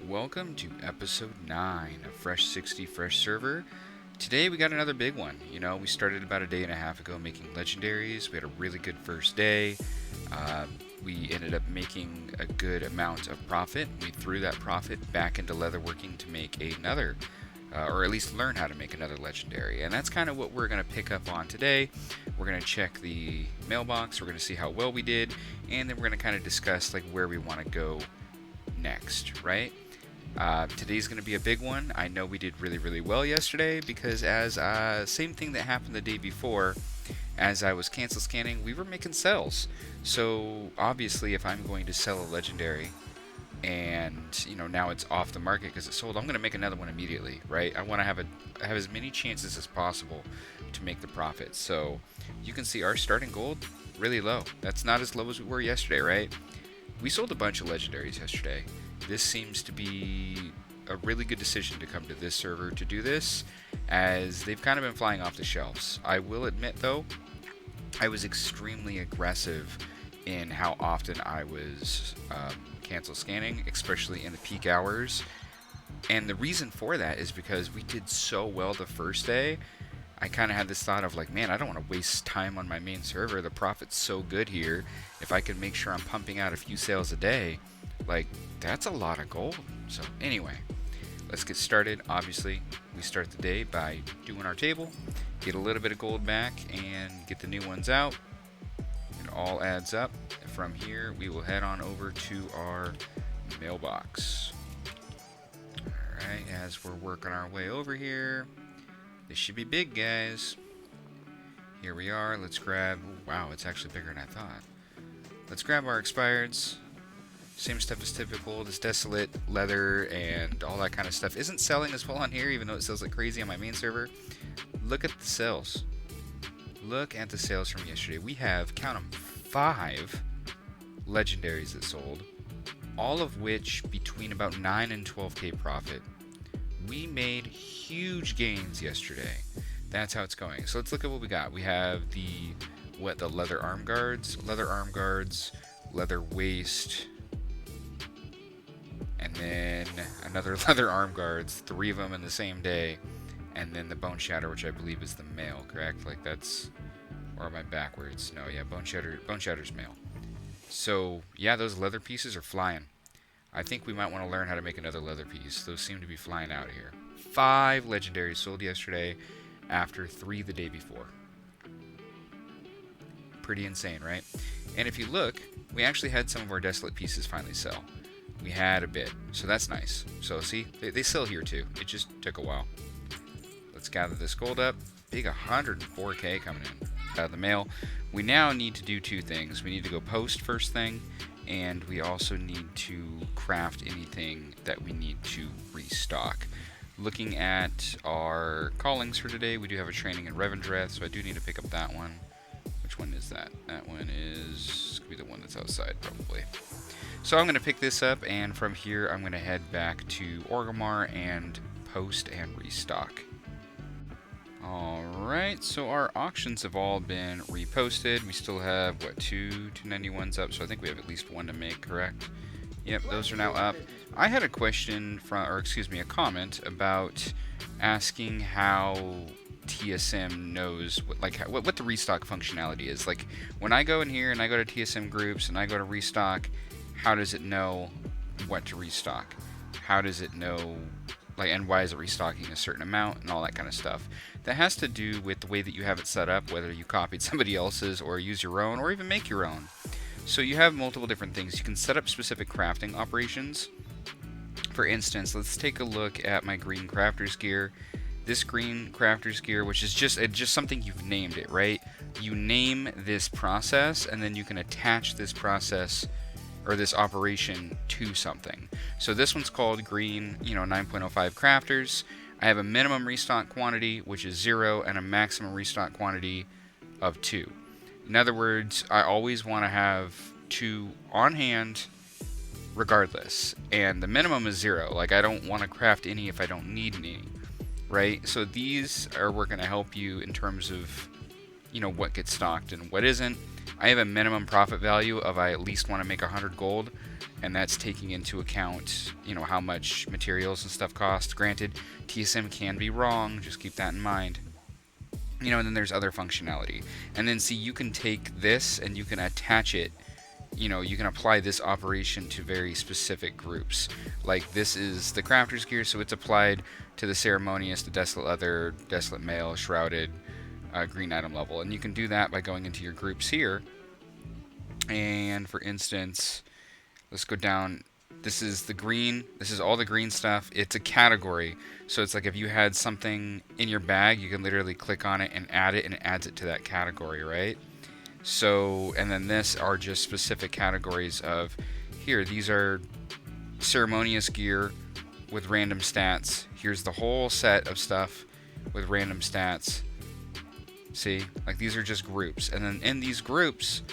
Welcome to episode 9 of Fresh 60 Fresh Server. Today we got another big one. We started about a day and a half ago making legendaries. We had a really good first day. We ended up making a good amount of profit. We threw that profit back into leatherworking to make another, or at least learn how to make another legendary. And that's kind of what we're going to pick up on today. We're going to check the mailbox. We're going to see how well we did. And then we're going to kind of discuss where we want to go next, right? Today's going to be a big one. I know we did really, really well yesterday because same thing that happened the day before, as I was cancel scanning, we were making sells. So obviously if I'm going to sell a legendary and now it's off the market because it's sold, I'm going to make another one immediately, right? I want to have as many chances as possible to make the profit. So you can see our starting gold really low. That's not as low as we were yesterday, right? We sold a bunch of legendaries yesterday. This seems to be a really good decision to come to this server to do this, as they've kind of been flying off the shelves. I will admit, though, I was extremely aggressive in how often I was cancel scanning, especially in the peak hours. And the reason for that is because we did so well the first day. I kind of had this thought of man, I don't want to waste time on my main server. The profit's so good here. If I can make sure I'm pumping out a few sales a day, that's a lot of gold. So anyway, let's get started. Obviously, we start the day by doing our table, get a little bit of gold back, and get the new ones out. It all adds up. From here, we will head on over to our mailbox. Alright, as we're working our way over here, this should be big, guys. Here we are. Let's grab... Wow, it's actually bigger than I thought. Let's grab our expireds. Same stuff as typical. This desolate leather and all that kind of stuff isn't selling as well on here, even though it sells like crazy on my main server. Look at the sales. Look at the sales from yesterday. We have, count them, 5 legendaries that sold, all of which between about 9 and 12k profit. We made huge gains yesterday. That's how it's going. So let's look at what we got. We have the leather arm guards, leather waist, and then another leather arm guards, 3 of them in the same day, and then the bone shatter, which I believe is the male, correct? Or am I backwards? No, yeah, bone shatter's male. So yeah, those leather pieces are flying. I think we might want to learn how to make another leather piece. Those seem to be flying out of here. 5 legendaries sold yesterday after 3 the day before. Pretty insane, right? And if you look, we actually had some of our desolate pieces finally sell. We had a bit, so that's nice. So see, they sell here too. It just took a while. Let's gather this gold up. Big 104k coming in out of the mail. We now need to do 2 things. We need to go post first thing, and we also need to craft anything that we need to restock. Looking at our callings for today, we do have a training in Revendreth, so I do need to pick up that one. Which one is that? That one is going to be the one that's outside, probably. So I'm going to pick this up, and from here I'm going to head back to Orgrimmar and post and restock. Alright, so our auctions have all been reposted. We still have, 291s up, so I think we have at least 1 to make, correct? Yep, those are now up. I had a question a comment about asking how TSM knows what the restock functionality is. When I go in here and I go to TSM groups and I go to restock, how does it know what to restock? How does it know, and why is it restocking a certain amount and all that kind of stuff? That has to do with the way that you have it set up, whether you copied somebody else's or use your own or even make your own. So you have multiple different things. You can set up specific crafting operations. For instance, let's take a look at my green crafter's gear. This green crafter's gear, which is just something you've named it, right? You name this process, and then you can attach this process or this operation to something. So this one's called green, 9.05 crafters. I have a minimum restock quantity, which is 0, and a maximum restock quantity of 2. In other words, I always want to have 2 on hand regardless, and the minimum is 0. I don't want to craft any if I don't need any, right? So these are going to help you in terms of what gets stocked and what isn't. I have a minimum profit value of I at least want to make 100 gold. and that's taking into account, you know, how much materials and stuff cost. Granted, TSM can be wrong, just keep that in mind. You know, and then there's other functionality. And then see, you can take this and you can attach it, you know, you can apply this operation to very specific groups. Like this is the crafter's gear, so it's applied to the ceremonious, the desolate leather, desolate mail, shrouded, green item level. And you can do that by going into your groups here. And for instance, let's go down. This is the green. This is all the green stuff. It's a category. So it's like if you had something in your bag, you can literally click on it and add it, and it adds it to that category, right? So, and then this are just specific categories of, here, these are ceremonious gear with random stats. Here's the whole set of stuff with random stats. See, like these are just groups. And then in these groups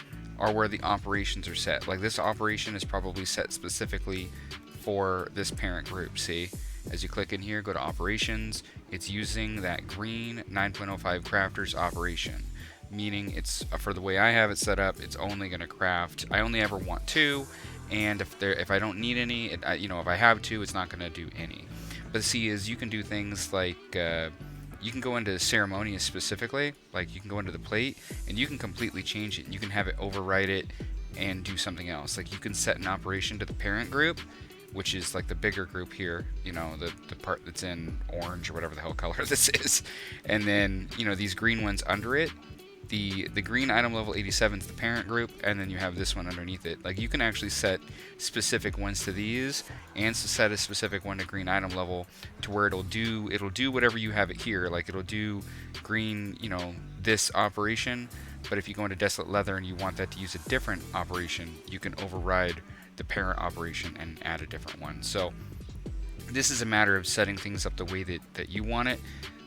are where the operations are set. Like this operation is probably set specifically for this parent group. See, as you click in here, go to operations, it's using that green 9.05 crafters operation, meaning it's, for the way I have it set up, it's only going to craft, I only ever want 2, and if I don't need any, you know, if I have 2, it's not going to do any. But see, is you can do things like you can go into ceremonious specifically, like you can go into the plate and you can completely change it. You can have it override it and do something else. Like you can set an operation to the parent group, which is like the bigger group here, you know, the part that's in orange or whatever the hell color this is. And then, you know, these green ones under it, the green item level 87 is the parent group, and then you have this one underneath it. Like you can actually set specific ones to these, and set a specific one to green item level, to where it'll do whatever you have it here. Like it'll do green, you know, this operation. But if you go into desolate leather and you want that to use a different operation, you can override the parent operation and add a different one. So this is a matter of setting things up the way that you want it.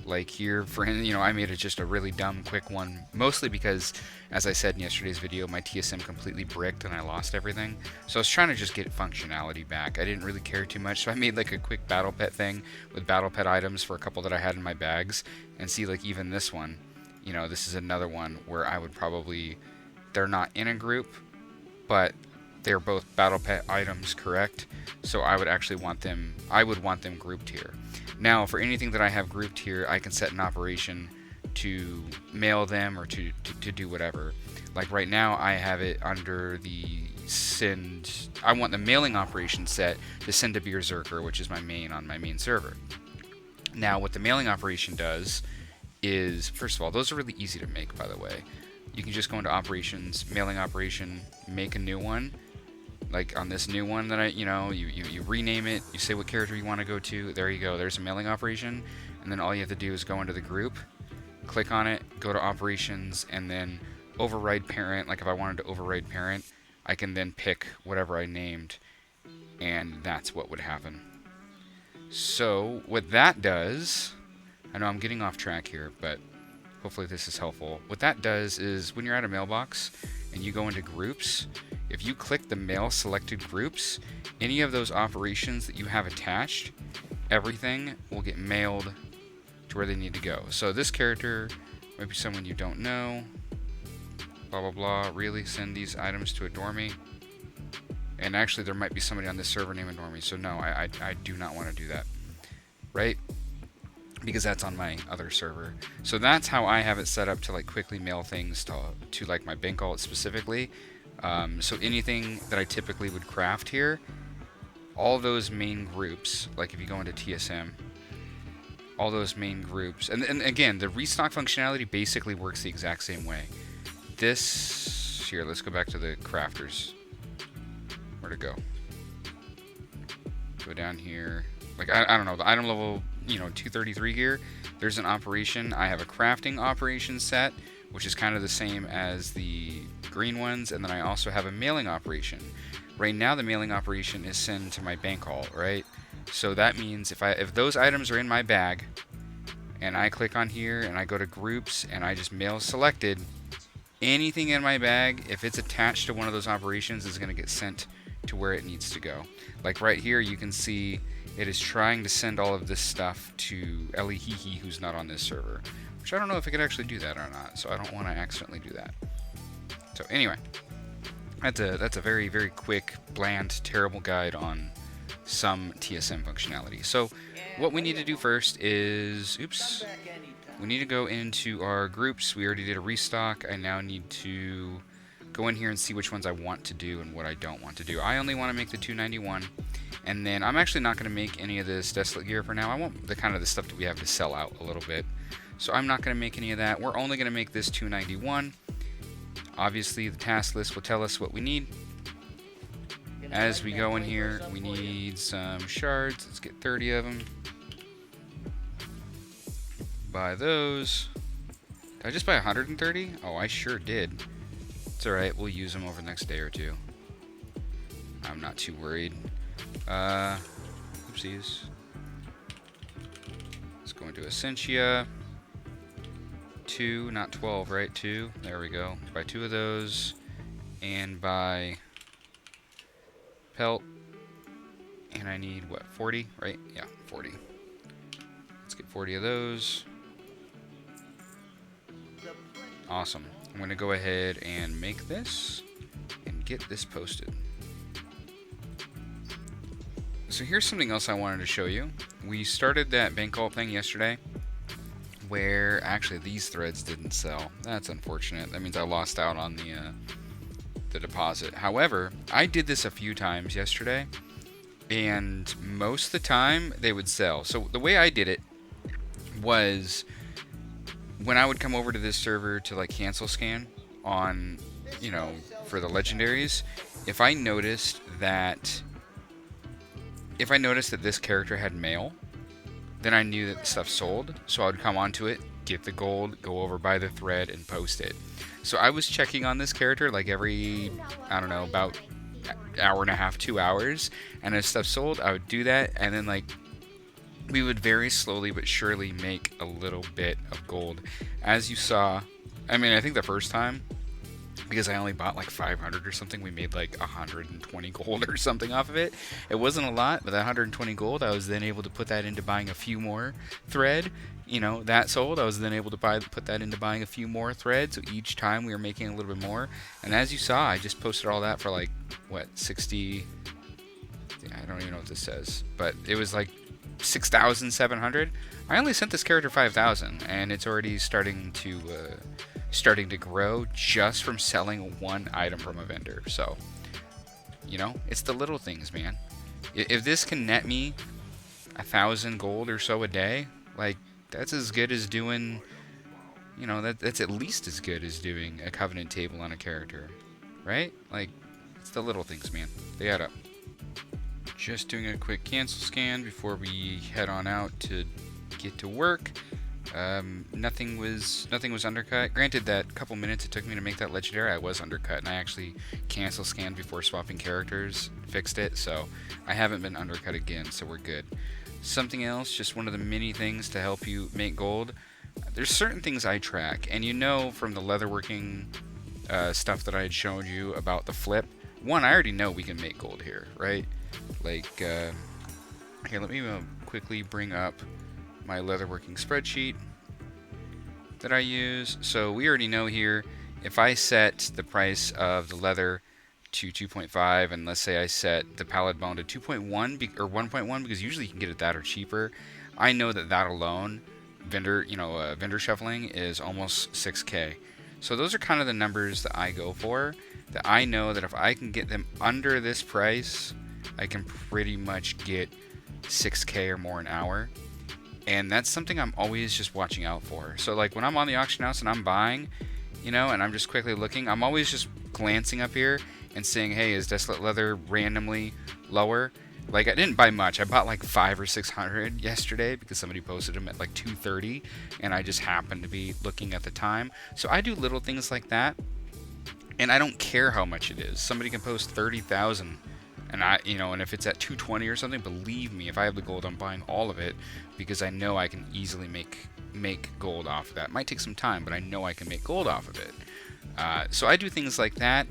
Like here, for him, you know, I made it just a really dumb, quick one, mostly because, as I said in yesterday's video, my TSM completely bricked and I lost everything. So I was trying to just get functionality back. I didn't really care too much, so I made like a quick battle pet thing with battle pet items for a couple that I had in my bags. And see, like even this one, you know, this is another one where I would probably, they're not in a group, but they're both battle pet items, correct? So I would actually want them, I would want them grouped here. Now, for anything that I have grouped here, I can set an operation to mail them or to do whatever. Like right now, I have it under the send. I want the mailing operation set to send to Berserker, which is my main on my main server. Now, what the mailing operation does is, first of all, those are really easy to make, by the way. You can just go into operations, mailing operation, make a new one. Like on this new one that you rename it, you say what character you want to go to, there you go, there's a mailing operation, and then all you have to do is go into the group, click on it, go to operations, and then override parent. Like if I wanted to override parent, I can then pick whatever I named, and that's what would happen. So what that does, I know I'm getting off track here, but hopefully this is helpful. What that does is when you're at a mailbox and you go into groups, if you click the mail selected groups, any of those operations that you have attached, everything will get mailed to where they need to go. So this character might be someone you don't know, blah blah blah, really send these items to Adore Me. And actually there might be somebody on this server named Adore Me, so no, I do not want to do that, right? Because that's on my other server. So that's how I have it set up to like quickly mail things to like my bank alt specifically. So anything that I typically would craft here, all those main groups, like if you go into TSM, all those main groups, and again, the restock functionality basically works the exact same way. This, here, let's go back to the crafters. Where'd it go? Go down here. Like, I don't know, the item level, you know, 233 here, there's an operation. I have a crafting operation set, which is kind of the same as the green ones, and then I also have a mailing operation. Right now the mailing operation is sent to my bank alt, right? So that means if those items are in my bag and I click on here and I go to groups and I just mail selected, anything in my bag, if it's attached to one of those operations, is going to get sent to where it needs to go. Like right here you can see it is trying to send all of this stuff to Ellie Hehe, who's not on this server. Which I don't know if it could actually do that or not, so I don't want to accidentally do that. So anyway, That's a very, very quick, bland, terrible guide on some TSM functionality. So what we need to do first is, oops, we need to go into our groups. We already did a restock. I now need to go in here and see which ones I want to do and what I don't want to do. I only want to make the 291, and then I'm actually not going to make any of this desolate gear for now. I want the kind of the stuff that we have to sell out a little bit. So I'm not going to make any of that. We're only going to make this 291. Obviously, the task list will tell us what we need. As we go in here, we need some shards. Let's get 30 of them. Buy those. Did I just buy 130? Oh, I sure did. It's alright, we'll use them over the next day or two. I'm not too worried. Oopsies. Let's go into Essentia. 2, not 12, right? 2. There we go. Buy 2 of those. And buy pelt. And I need, what, 40, right? Yeah, 40. Let's get 40 of those. Awesome. I'm going to go ahead and make this and get this posted. So here's something else I wanted to show you. We started that bank vault thing yesterday where actually these threads didn't sell. That's unfortunate. That means I lost out on the deposit. However, I did this a few times yesterday and most of the time they would sell. So the way I did it was when I would come over to this server to like cancel scan on, you know, for the legendaries, if I noticed that this character had mail, then I knew that the stuff sold. So I would come onto it, get the gold, go over by the thread and post it. So I was checking on this character like every, I don't know, about hour and a half, 2 hours, and as stuff sold, I would do that, and then like we would very slowly but surely make a little bit of gold. As you saw, I mean, I think the first time, because I only bought like 500 or something, we made like 120 gold or something off of it. It wasn't a lot, but that 120 gold, I was then able to put that into buying a few more thread. You know, that sold, I was then able to put that into buying a few more thread. So each time we were making a little bit more. And as you saw, I just posted all that for like, what, 60, I don't even know what this says, but it was like 6,700. I only sent this character 5,000, and it's already starting to grow just from selling one item from a vendor. So, you know, it's the little things, man. If this can net me 1,000 gold or so a day, like that's as good as doing, you know, that's at least as good as doing a covenant table on a character, right? Like, it's the little things, man. They add up. Just doing a quick cancel scan before we head on out to get to work. Nothing was undercut. Granted, that couple minutes it took me to make that legendary, I was undercut, and I actually cancel scanned before swapping characters, fixed it, so I haven't been undercut again, so we're good. Something else, just one of the many things to help you make gold. There's certain things I track, and you know from the leatherworking stuff that I had shown you about the flip. One, I already know we can make gold here, right? Like, okay, let me quickly bring up my leatherworking spreadsheet that I use. So we already know here, if I set the price of the leather to 2.5, and let's say I set the pallid bone to 2.1 or 1.1, because usually you can get it that or cheaper, I know that that alone, vendor shuffling is almost 6K. So those are kind of the numbers that I go for, that I know that if I can get them under this price, I can pretty much get 6K or more an hour. And that's something I'm always just watching out for. So like when I'm on the auction house and I'm buying, you know, and I'm just quickly looking, I'm always just glancing up here and saying, hey, is Desolate Leather randomly lower? Like I didn't buy much. I bought like 500 or 600 yesterday because somebody posted them at like 230 and I just happened to be looking at the time. So I do little things like that and I don't care how much it is. Somebody can post 30,000 and and if it's at 220 or something, believe me, if I have the gold, I'm buying all of it because I know I can easily make gold off of that. It might take some time, but I know I can make gold off of it. So I do things like that.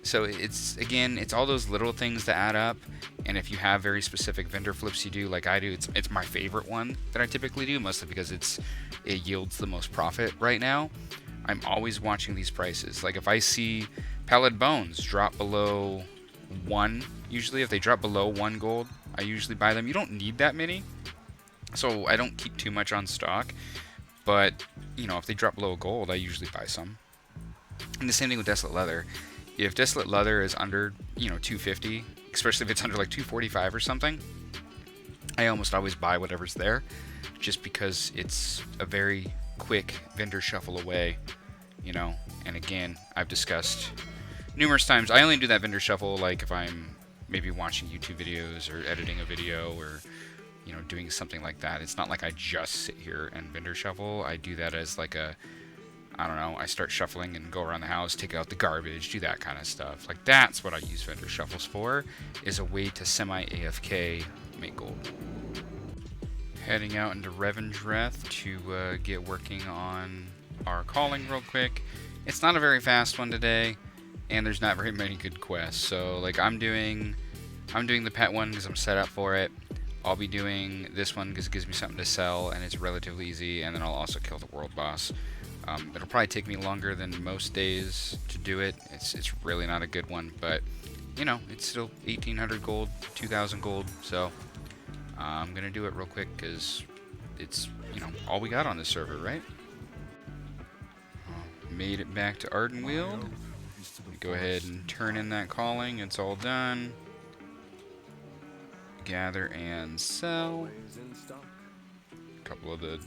So it's all those little things that add up. And if you have very specific vendor flips you do, like I do, it's my favorite one that I typically do, mostly because it yields the most profit right now. I'm always watching these prices. Like if I see Pallid bones drop below 1. Usually if they drop below 1 gold, I usually buy them. You don't need that many, so I don't keep too much on stock. But, you know, if they drop below a gold, I usually buy some. And the same thing with Desolate Leather. If Desolate Leather is under, you know, 250, especially if it's under like 245 or something, I almost always buy whatever's there, just because it's a very quick vendor shuffle away, you know. And again, I've discussed numerous times, I only do that vendor shuffle like if I'm maybe watching YouTube videos or editing a video or, you know, doing something like that. It's not like I just sit here and vendor shuffle. I do that as like a, I don't know, I start shuffling and go around the house, take out the garbage, do that kind of stuff. Like, that's what I use vendor shuffles for, is a way to semi-AFK make gold. Heading out into Revendreth to get working on our calling real quick. It's not a very fast one today, and there's not very many good quests. So, like, I'm doing the pet one because I'm set up for it. I'll be doing this one because it gives me something to sell, and it's relatively easy, and then I'll also kill the world boss. It'll probably take me longer than most days to do it. It's really not a good one, but, you know, it's still 1,800 gold, 2,000 gold, so I'm going to do it real quick because it's, you know, all we got on this server, right? Made it back to Ardenweald. Go ahead and turn in that calling. It's all done. Gather and sell. A couple of the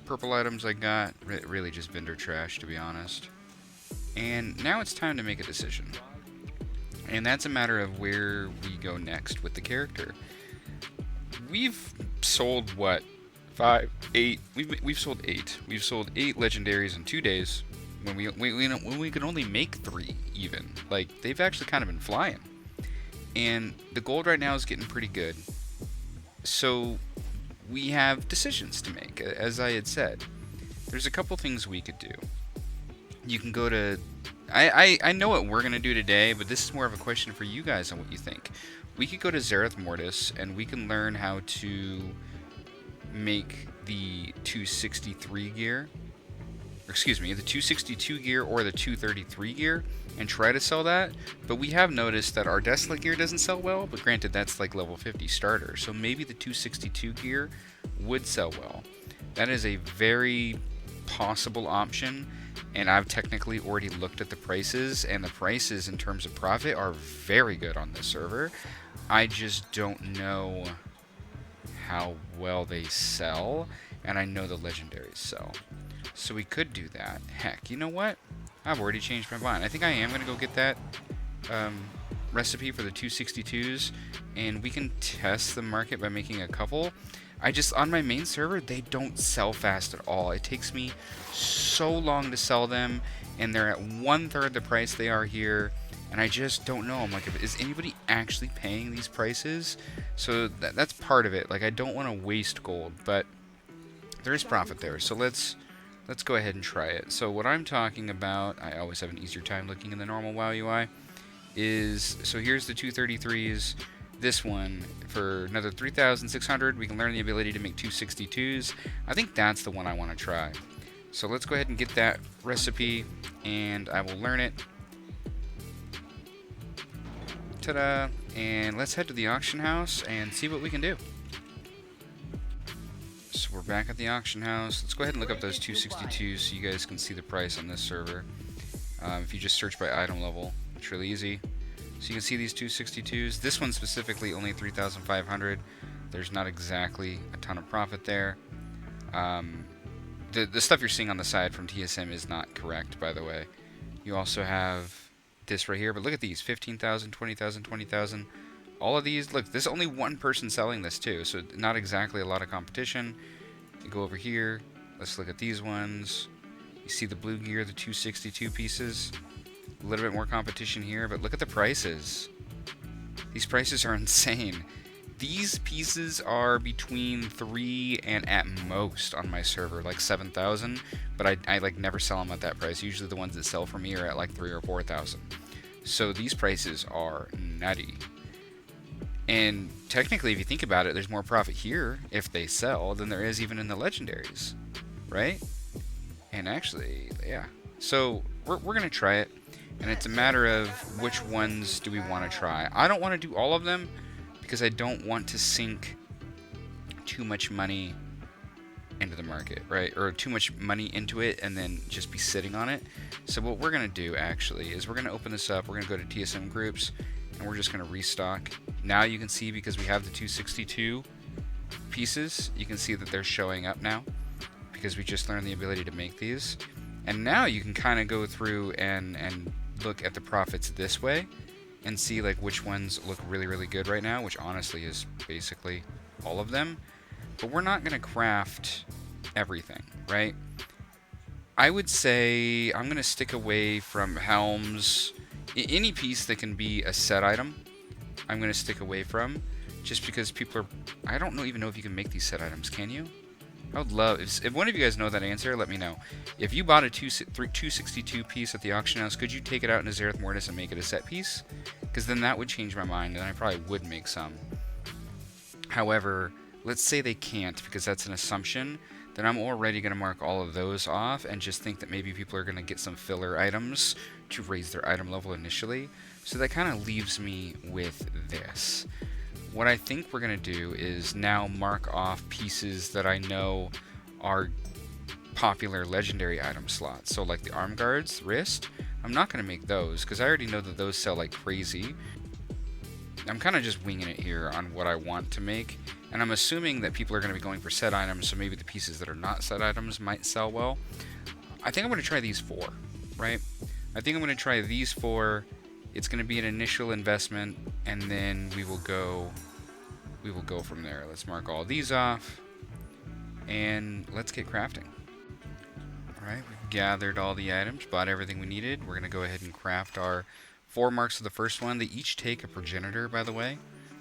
purple items I got, really just vendor trash, to be honest. And now it's time to make a decision. And that's a matter of where we go next with the character. We've sold, what, 5, 8? We've sold 8. We've sold 8 legendaries in 2 days when we could only make 3 even. Like, they've actually kind of been flying. And the gold right now is getting pretty good. So we have decisions to make, as I had said. There's a couple things we could do. You can go to... I know what we're going to do today, but this is more of a question for you guys on what you think. We could go to Zereth Mortis, and we can learn how to make the 263 gear. Or excuse me, the 262 gear or the 233 gear, and try to sell that. But we have noticed that our Desolate gear doesn't sell well, but granted, that's like level 50 starter. So maybe the 262 gear would sell well. That is a very possible option, and I've technically already looked at the prices, and the prices in terms of profit are very good on this server. I just don't know how well they sell, and I know the legendaries sell. So we could do that. Heck, you know what? I've already changed my mind. I think I am going to go get that recipe for the 262s, and we can test the market by making a couple. I just, on my main server, they don't sell fast at all. It takes me so long to sell them, and they're at 1/3 the price they are here, and I just don't know. I'm like, is anybody actually paying these prices? So that's part of it. Like, I don't want to waste gold, but there is profit there. So let's go ahead and try it. So what I'm talking about, I always have an easier time looking in the normal WoW UI, is, so here's the 233s. This one, for another 3,600, we can learn the ability to make 262s. I think that's the one I want to try. So let's go ahead and get that recipe, and I will learn it. Ta-da! And let's head to the auction house and see what we can do. So we're back at the auction house. Let's go ahead and look up those 262s so you guys can see the price on this server. If you just search by item level, it's really easy. So you can see these 262s. This one specifically only 3,500. There's not exactly a ton of profit there. The stuff you're seeing on the side from TSM is not correct, by the way. You also have this right here, but look at these, 15,000, 20,000, 20,000. All of these, look, there's only one person selling this too, so not exactly a lot of competition. You go over here, let's look at these ones. You see the blue gear, the 262 pieces. A little bit more competition here, but look at the prices. These prices are insane. These pieces are between 3 and at most on my server, like 7,000, but I like never sell them at that price. Usually the ones that sell for me are at like 3 or 4,000. So these prices are nutty. And technically, if you think about it, there's more profit here if they sell than there is even in the legendaries, right? And actually, yeah. So we're gonna try it. And it's a matter of which ones do we want to try. I don't want to do all of them because I don't want to sink too much money into the market, right? Or too much money into it and then just be sitting on it. So what we're going to do actually is we're going to open this up. We're going to go to TSM groups and we're just going to restock. Now you can see, because we have the 262 pieces, you can see that they're showing up now because we just learned the ability to make these. And now you can kind of go through and look at the profits this way and see like which ones look really, really good right now, which honestly is basically all of them. But we're not going to craft everything, right? I would say I'm going to stick away from helms. Any piece that can be a set item, I'm going to stick away from, just because people are... I don't even know if you can make these set items. Can you? I would love... If one of you guys know that answer, let me know. If you bought a 262 piece at the auction house, could you take it out into Zereth Mortis and make it a set piece? Because then that would change my mind, and I probably would make some. However, let's say they can't, because that's an assumption. Then I'm already going to mark all of those off and just think that maybe people are going to get some filler items to raise their item level initially. So that kind of leaves me with this. What I think we're going to do is now mark off pieces that I know are popular legendary item slots. So like the arm guards, wrist, I'm not going to make those because I already know that those sell like crazy. I'm kind of just winging it here on what I want to make. And I'm assuming that people are going to be going for set items, so maybe the pieces that are not set items might sell well. I think I'm going to try these 4, right? I think I'm going to try these 4. It's going to be an initial investment, and then we will go from there. Let's mark all these off, and let's get crafting. Alright, we've gathered all the items, bought everything we needed. We're going to go ahead and craft our 4 marks of the first one. They each take a progenitor, by the way.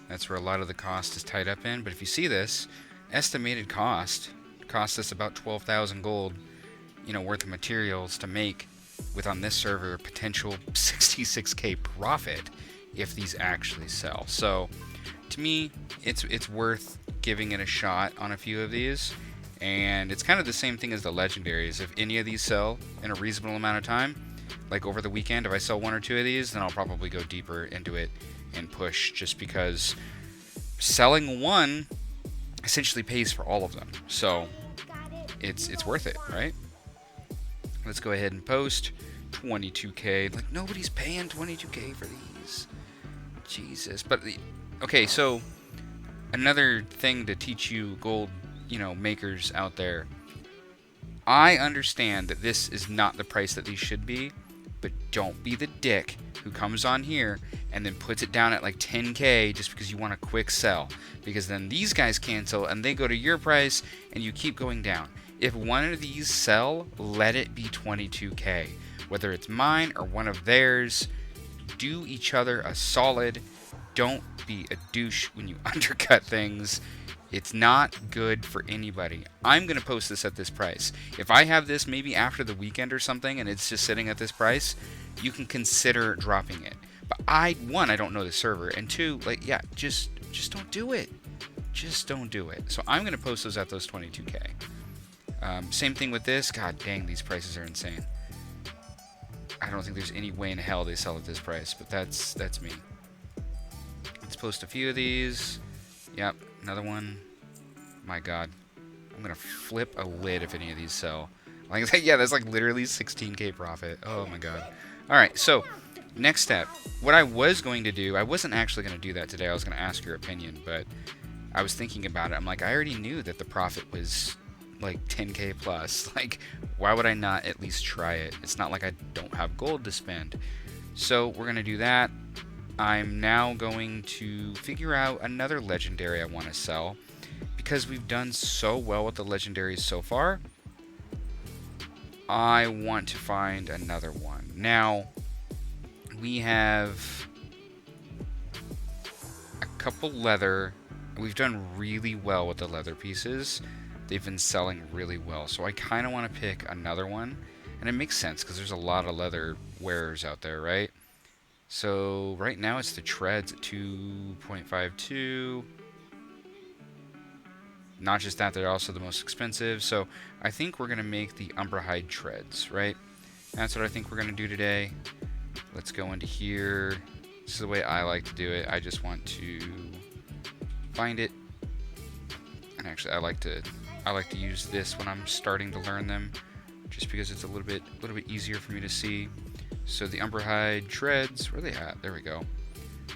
That's where a lot of the cost is tied up in. But if you see this, estimated cost costs us about 12,000 gold, worth of materials to make, with on this server potential 66k profit if these actually sell. So to me, it's worth giving it a shot on a few of these. And it's kind of the same thing as the legendaries. If any of these sell in a reasonable amount of time, like over the weekend, if I sell 1 or 2 of these, then I'll probably go deeper into it and push, just because selling 1 essentially pays for all of them. So it's worth it, right? Let's go ahead and post 22k. Like, nobody's paying 22k for these. Jesus. But okay, so another thing to teach you gold, makers out there. I understand that this is not the price that these should be, but don't be the dick who comes on here and then puts it down at like 10k just because you want a quick sell, because then these guys cancel and they go to your price and you keep going down. If one of these sell, let it be 22k, whether it's mine or one of theirs. Do each other a solid. Don't be a douche when you undercut things. It's not good for anybody. I'm going to post this at this price. If I have this maybe after the weekend or something and it's just sitting at this price, you can consider dropping it. But one, I don't know the server, and 2, like, yeah, just don't do it. Just don't do it. So I'm going to post those at those 22k. Same thing with this. God dang, these prices are insane. I don't think there's any way in hell they sell at this price, but that's me. Let's post a few of these. Yep, another one. My God. I'm going to flip a lid if any of these sell. Like, yeah, that's like literally 16k profit. Oh my God. Alright, so next step. What I was going to do, I wasn't actually going to do that today. I was going to ask your opinion, but I was thinking about it. I'm like, I already knew that the profit was like 10k plus. Like, why would I not at least try it? It's not like I don't have gold to spend. So we're going to do that. I'm now going to figure out another legendary I want to sell, because we've done so well with the legendaries so far. I want to find another one. Now, we have a couple leather. We've done really well with the leather pieces. They've been selling really well. So I kind of want to pick another one. And it makes sense because there's a lot of leather wearers out there, right? So right now it's the treads at 2.52. Not just that, they're also the most expensive. So I think we're going to make the Umbrahide treads, right? That's what I think we're going to do today. Let's go into here. This is the way I like to do it. I just want to find it. And actually, I like to use this when I'm starting to learn them, just because it's a little bit easier for me to see. So the Umberhide treads, where are they at? There we go.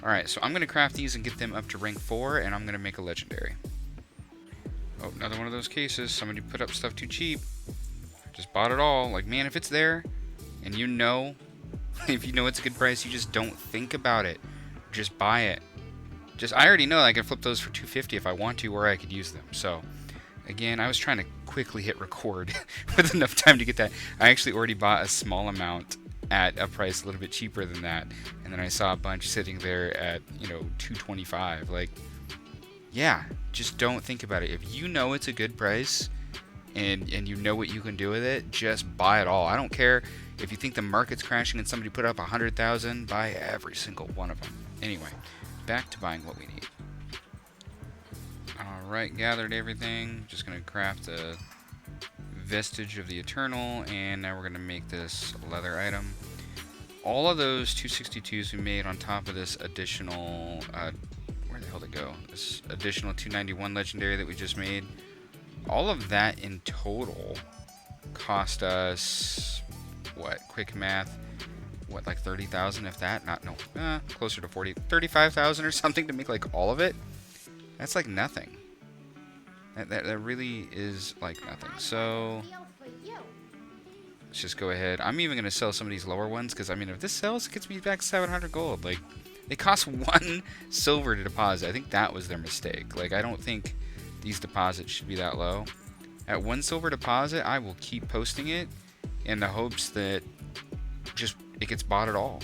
All right, so I'm gonna craft these and get them up to rank 4, and I'm gonna make a legendary. Oh, another one of those cases. Somebody put up stuff too cheap. Just bought it all. Like, man, if it's there, and you know, if you know it's a good price, you just don't think about it. Just buy it. I already know I can flip those for 250 if I want to, or I could use them. So, again, I was trying to quickly hit record with enough time to get that. I actually already bought a small amount at a price a little bit cheaper than that, and then I saw a bunch sitting there at, you know, 225. Like, yeah, just don't think about it. If you know it's a good price and you know what you can do with it, just buy it all. I don't care if you think the market's crashing and somebody put up 100,000, buy every single one of them. Anyway, back to buying what we need. Alright, gathered everything. Just gonna craft a vestige of the Eternal, and now we're gonna make this leather item. All of those 262s we made on top of this additional, where the hell did it go? This additional 291 legendary that we just made. All of that in total cost us, what, quick math, what, like 30,000 if that? Closer to 35,000 or something to make like all of it. That's like nothing. That really is like nothing. So let's just go ahead. I'm even gonna sell some of these lower ones, because I mean, if this sells, it gets me back 700 gold. Like, it costs 1 silver to deposit. I think that was their mistake. Like, I don't think these deposits should be that low. At 1 silver deposit, I will keep posting it in the hopes that just it gets bought at all.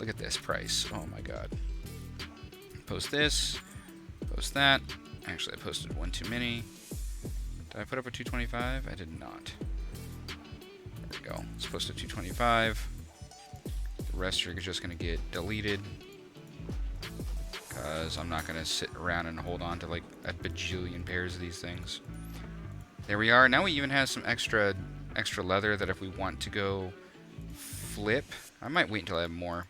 Look at this price. Oh my god. Post this. Post that. Actually, I posted one too many. Did I put up a 225? I did not. There we go. Let's post a 225. The rest are just going to get deleted, because I'm not going to sit around and hold on to like a bajillion pairs of these things. There we are. Now we even have some extra leather that if we want to go flip, I might wait until I have more,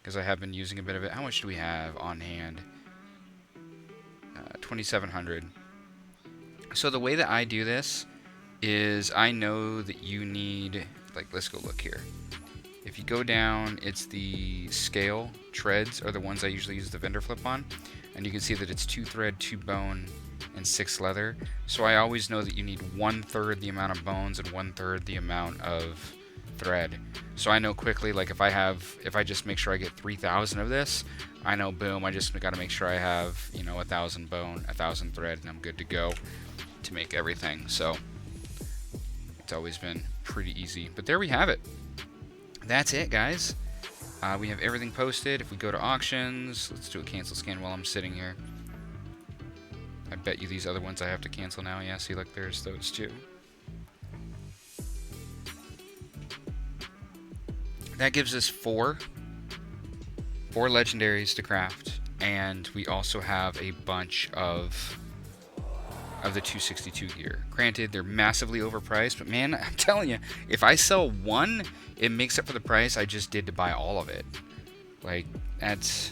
because I have been using a bit of it. How much do we have on hand? 2,700. So the way that I do this is I know that you need, like, let's go look here. If you go down, it's the scale treads are the ones I usually use the vendor flip on, and you can see that it's 2 thread, 2 bone, and 6 leather. So I always know that you need 1/3 the amount of bones and 1/3 the amount of thread. So I know quickly, like, if I just make sure I get 3,000 of this, I know, boom, I just got to make sure I have, you know, 1,000 bone, 1,000 thread, and I'm good to go to make everything. So it's always been pretty easy. But there we have it. That's it, guys. We have everything posted. If we go to auctions, let's do a cancel scan while I'm sitting here. I bet you these other ones I have to cancel now. Yeah, see, look, there's those too. That gives us 4 legendaries to craft, and we also have a bunch of the 262 gear. Granted, they're massively overpriced, but man, I'm telling you, if I sell one, it makes up for the price I just did to buy all of it. Like, that's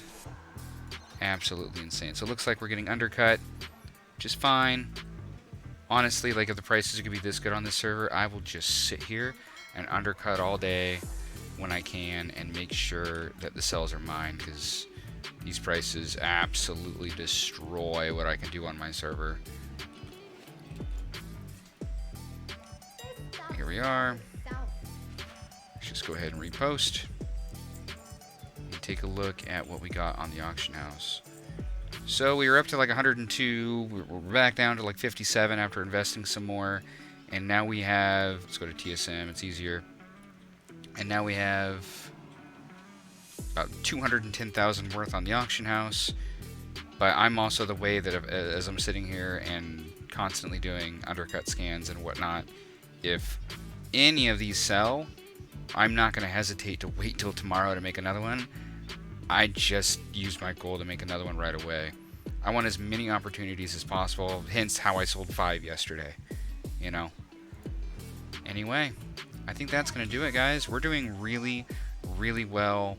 absolutely insane. So it looks like we're getting undercut, which is fine. Honestly, like, if the prices are gonna be this good on this server, I will just sit here and undercut all day when I can and make sure that the sells are mine, because these prices absolutely destroy what I can do on my server. Here we are. Let's just go ahead and repost and take a look at what we got on the auction house. So we were up to like 102. We're back down to like 57 after investing some more, and now we have, let's go to TSM, it's easier. And now we have about 210,000 worth on the auction house. But I'm also the way that as I'm sitting here and constantly doing undercut scans and whatnot, if any of these sell, I'm not going to hesitate to wait till tomorrow to make another one. I just used my goal to make another one right away. I want as many opportunities as possible, hence how I sold 5 yesterday, you know. Anyway, I think that's going to do it, guys. We're doing really, really well.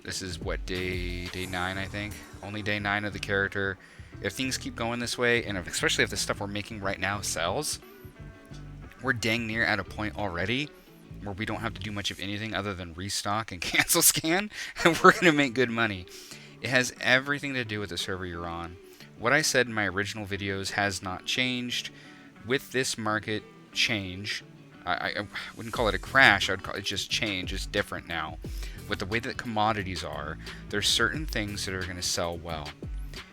This is what, day 9, I think. Only day 9 of the character. If things keep going this way, and especially if the stuff we're making right now sells, we're dang near at a point already where we don't have to do much of anything other than restock and cancel scan, and we're going to make good money. It has everything to do with the server you're on. What I said in my original videos has not changed. With this market change, I wouldn't call it a crash, I would call it just change. It's different now. With the way that commodities are, there's certain things that are going to sell well.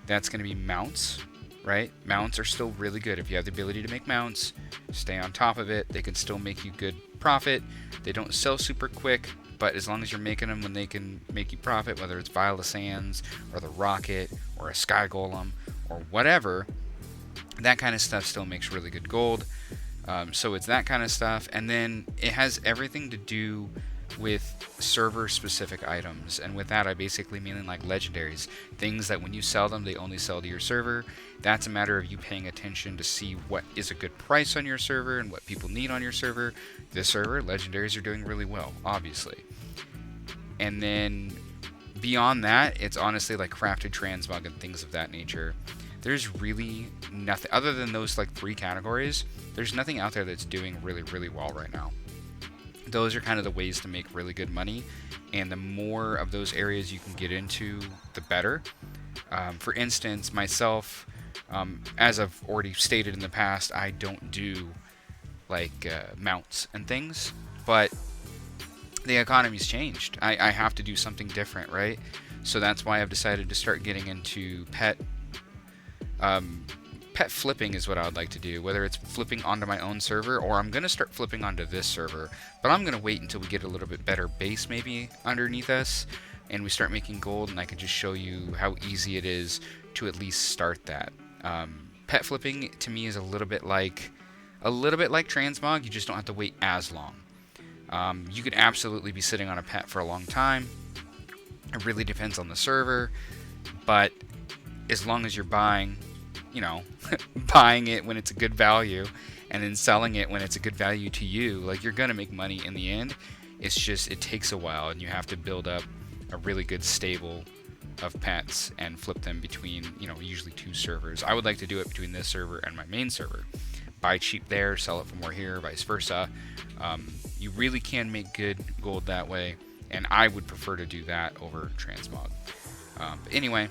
That's going to be mounts, right? Mounts are still really good. If you have the ability to make mounts, stay on top of it. They can still make you good profit. They don't sell super quick, but as long as you're making them when they can make you profit, whether it's Vial of Sands or the Rocket or a Sky Golem or whatever, that kind of stuff still makes really good gold. So it's that kind of stuff, and then it has everything to do with server-specific items, and with that I basically mean like legendaries, things that when you sell them, they only sell to your server. That's a matter of you paying attention to see what is a good price on your server and what people need on your server. This server, legendaries are doing really well, obviously. And then beyond that, it's honestly like crafted transmog and things of that nature. There's really nothing other than those like 3 categories. There's nothing out there that's doing really, really well right now. Those are kind of the ways to make really good money, and the more of those areas you can get into, the better. For instance, myself, as I've already stated in the past, I don't do like mounts and things, but the economy's changed. I have to do something different, right? So that's why I've decided to start getting into pet flipping is what I would like to do, whether it's flipping onto my own server or I'm going to start flipping onto this server, but I'm going to wait until we get a little bit better base maybe underneath us and we start making gold, and I can just show you how easy it is to at least start that. Pet flipping to me is a little bit like transmog. You just don't have to wait as long. You could absolutely be sitting on a pet for a long time. It really depends on the server, but as long as you're buying, you know, buying it when it's a good value and then selling it when it's a good value to you, like, you're gonna make money in the end. It's just, it takes a while, and you have to build up a really good stable of pets and flip them between, you know, usually 2 servers. I would like to do it between this server and my main server. Buy cheap there, sell it for more here, vice versa. You really can make good gold that way, and I would prefer to do that over transmog. But anyway,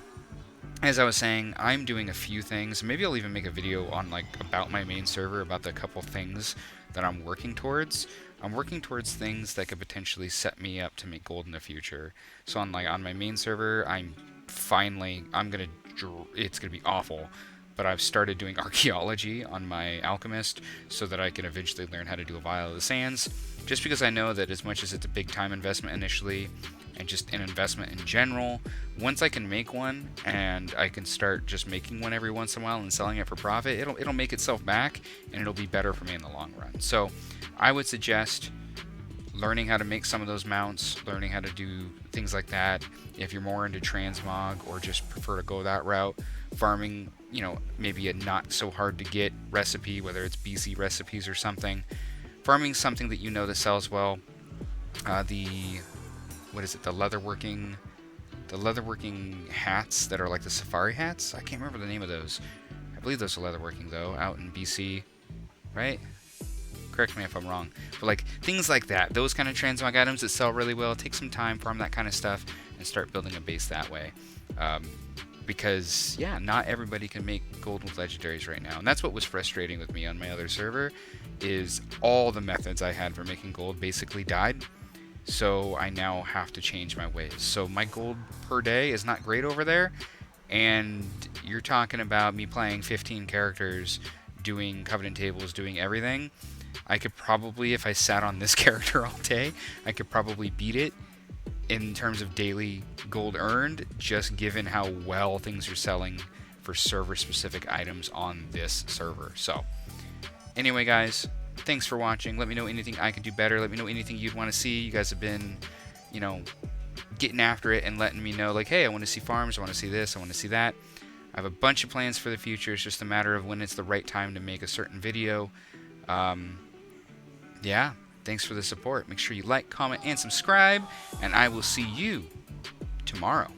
as I was saying, I'm doing a few things. Maybe I'll even make a video on like about my main server, about the couple things that I'm working towards. I'm working towards things that could potentially set me up to make gold in the future. So on my main server, it's gonna be awful, but I've started doing archaeology on my alchemist so that I can eventually learn how to do a Vial of the Sands. Just because I know that as much as it's a big time investment initially, and just an investment in general, once I can make one and I can start just making one every once in a while and selling it for profit, it'll make itself back, and it'll be better for me in the long run. So I would suggest learning how to make some of those mounts, learning how to do things like that. If you're more into transmog or just prefer to go that route, farming, you know, maybe a not so hard to get recipe, whether it's BC recipes or something, farming something that you know that sells well. What is it? The leatherworking hats that are like the safari hats. I can't remember the name of those. I believe those are leatherworking though, out in BC, right? Correct me if I'm wrong. But like things like that, those kind of transmog items that sell really well, take some time, farm that kind of stuff, and start building a base that way. Because yeah, not everybody can make gold with legendaries right now, and that's what was frustrating with me on my other server. Is all the methods I had for making gold basically died. So I now have to change my ways. So my gold per day is not great over there, and you're talking about me playing 15 characters, doing Covenant tables, doing everything. I could probably, if I sat on this character all day, I could probably beat it in terms of daily gold earned, just given how well things are selling for server-specific items on this server. So anyway, guys, thanks for watching. Let me know anything I can do better. Let me know anything you'd want to see. You guys have been, you know, getting after it and letting me know, like, hey, I want to see farms, I want to see this, I want to see that. I have a bunch of plans for the future. It's just a matter of when it's the right time to make a certain video. Yeah, Thanks for the support. Make sure you like, comment, and subscribe, and I will see you tomorrow.